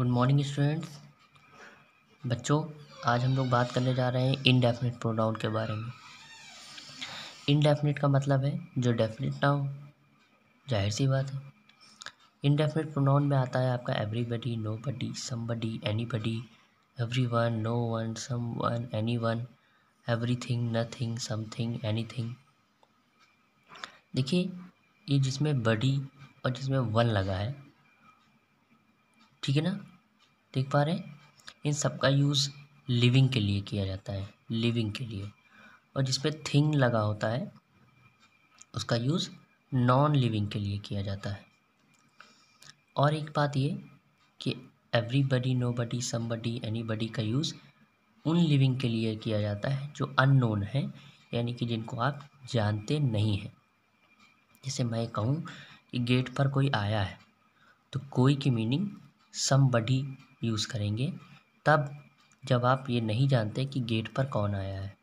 Good morning students. बच्चों, आज हम लोग बात करने जा रहे हैं इनडेफिनिट प्रोनाउन के बारे में। इनडेफिनिट का मतलब है जो डेफिनिट ना हो, जाहिर सी बात है। इनडेफिनिट प्रोनाउन में आता है आपका everybody, nobody, somebody, anybody, everyone, no one, someone, anyone, everything, nothing, something, anything. देखिए, ये जिसमें बडी और जिसमें वन लगा है, ठीक है ना, देख पा रहे हैं, इन सब का यूज़ लिविंग के लिए किया जाता है, लिविंग के लिए। और जिस पे थिंग लगा होता है उसका यूज़ नॉन लिविंग के लिए किया जाता है। और एक बात ये कि एवरीबडी, नोबडी, समबडी, एनीबडी का यूज़ उन लिविंग के लिए किया जाता है जो अननोन है, यानी कि जिनको आप जानते नहीं हैं। जैसे मैं कहूँ कि गेट पर कोई आया है, तो कोई की मीनिंग समबडी यूज़ करेंगे तब जब आप ये नहीं जानते कि गेट पर कौन आया है।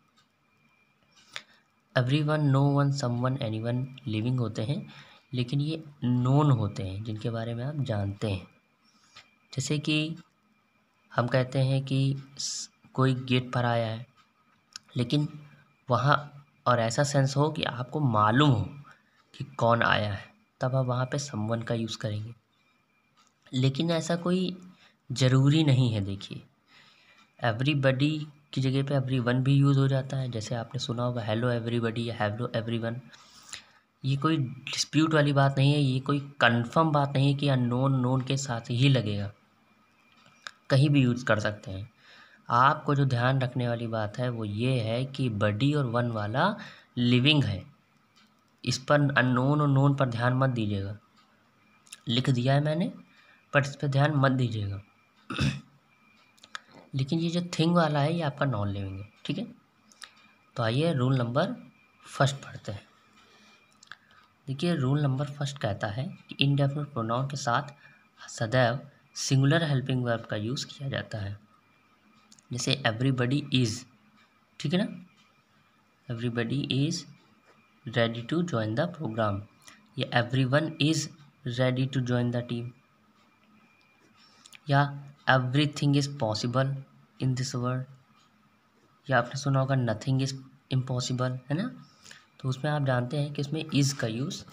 Everyone, no one, someone, anyone living होते हैं, लेकिन ये नोन होते हैं जिनके बारे में आप जानते हैं। जैसे कि हम कहते हैं कि कोई गेट पर आया है, लेकिन वहाँ और ऐसा सेंस हो कि आपको मालूम हो कि कौन आया है, तब आप वहाँ पे समवन का यूज़ करेंगे। लेकिन ऐसा कोई ज़रूरी नहीं है। देखिए, एवरीबडी की जगह पे एवरीवन भी यूज़ हो जाता है। जैसे आपने सुना होगा हेलो एवरीबडी या हेलो एवरीवन। ये कोई डिस्प्यूट वाली बात नहीं है, ये कोई कंफर्म बात नहीं है कि अननोन नोन के साथ ही लगेगा, कहीं भी यूज़ कर सकते हैं। आपको जो ध्यान रखने वाली बात है वो ये है कि बडी और वन वाला लिविंग है, इस पर अननोन और नोन पर ध्यान मत दीजिएगा। लिख दिया है मैंने, पर इस पर ध्यान मत दीजिएगा। लेकिन ये जो थिंग वाला है ये आपका नॉन लिविंग है, ठीक है। तो आइए रूल नंबर फर्स्ट पढ़ते हैं। देखिए, रूल नंबर फर्स्ट कहता है कि इनडेफिनिट प्रोनाउन के साथ सदैव सिंगुलर हेल्पिंग वर्ब का यूज़ किया जाता है। जैसे एवरीबडी इज़, ठीक है ना, everybody is ready to join the programme, या everyone is ready to join the team, या everything is possible in this world, या आपने सुना होगा नथिंग इज़ इम्पॉसिबल, है ना। तो उसमें आप जानते हैं कि इसमें इज़ का यूज़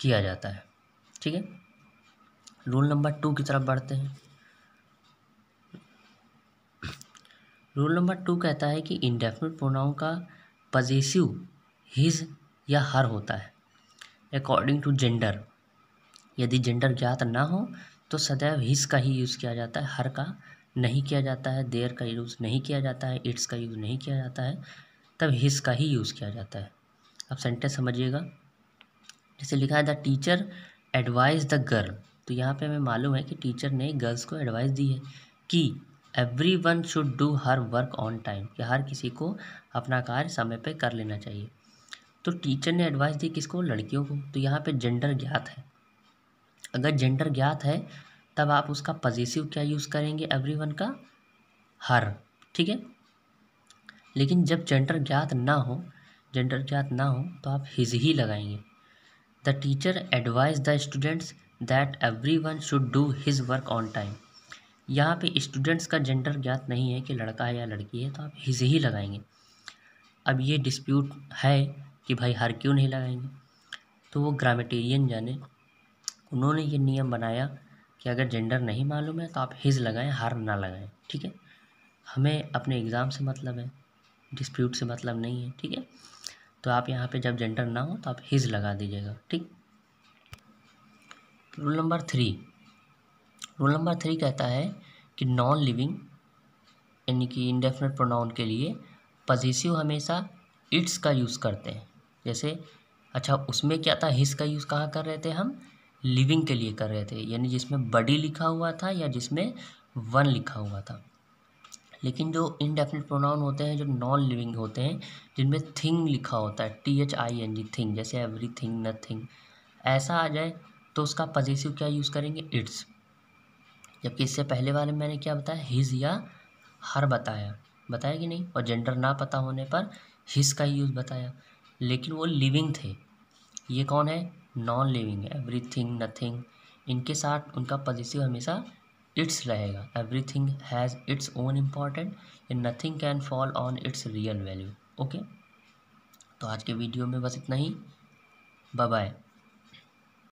किया जाता है, ठीक है। रूल नंबर 2 की तरफ बढ़ते हैं। रूल नंबर 2 कहता है कि इंडेफिनिट प्रोनाउन का पजेसिव हिज या हर होता है अकॉर्डिंग टू जेंडर। यदि जेंडर ज्ञात ना हो तो सदैव हिज का ही यूज़ किया जाता है, हर का नहीं किया जाता है, देयर का यूज़ नहीं किया जाता है, इट्स का यूज़ नहीं किया जाता है, तब हिज का ही यूज़ किया जाता है। अब सेंटेंस समझिएगा। जैसे लिखा है the teacher advise the girl, तो यहाँ पे हमें मालूम है कि टीचर ने गर्ल्स को एडवाइस दी है कि everyone should do her work on time, कि हर किसी को अपना कार्य समय पे कर लेना चाहिए। तो टीचर ने एडवाइस दी किसको? लड़कियों को। तो यहाँ पे जेंडर ज्ञात है। अगर जेंडर ज्ञात है तब आप उसका पजेसिव क्या यूज़ करेंगे? एवरीवन का हर, ठीक है। लेकिन जब जेंडर ज्ञात ना हो, जेंडर ज्ञात ना हो तो आप हिज ही लगाएंगे। The teacher advise the students that everyone should do his work on time. यहाँ पे स्टूडेंट्स का जेंडर ज्ञात नहीं है कि लड़का है या लड़की है, तो आप हिज ही लगाएंगे। अब ये डिस्प्यूट है कि भाई हर क्यों नहीं लगाएंगे, तो वो ग्रामेटेरियन जाने, उन्होंने ये नियम बनाया कि अगर जेंडर नहीं मालूम है तो आप हिज लगाएं, हर ना लगाएं, ठीक है। हमें अपने एग्ज़ाम से मतलब है, डिस्प्यूट से मतलब नहीं है, ठीक है। तो आप यहाँ पे जब जेंडर ना हो तो आप हिज लगा दीजिएगा, ठीक। Rule number 3। रूल नंबर 3 कहता है कि नॉन लिविंग यानी कि इंडेफिनिट प्रोनाउन के लिए पजेसिव हमेशा इट्स का यूज़ करते हैं। जैसे अच्छा, उसमें क्या था, हिज का यूज़ कहाँ कर रहे थे हम? लिविंग के लिए कर रहे थे, यानी जिसमें बडी लिखा हुआ था या जिसमें वन लिखा हुआ था। लेकिन जो इनडेफिनिट प्रोनाउन होते हैं जो नॉन लिविंग होते हैं, जिनमें थिंग लिखा होता है, THING, थिंग, जैसे एवरीथिंग, नथिंग, ऐसा आ जाए तो उसका पजेसिव क्या यूज़ करेंगे? इट्स। जबकि इससे पहले वाले में मैंने क्या बताया? हिज या हर बताया कि नहीं। और जेंडर ना पता होने पर हिज का यूज़ बताया, लेकिन वो लिविंग थे। ये कौन है? नॉन लिविंग है। एवरीथिंग, नथिंग, इनके साथ उनका पजेसिव हमेशा इट्स रहेगा, everything has its own important and nothing can fall on it's real value. Okay, तो आज के वीडियो में बस इतना ही। Bye bye.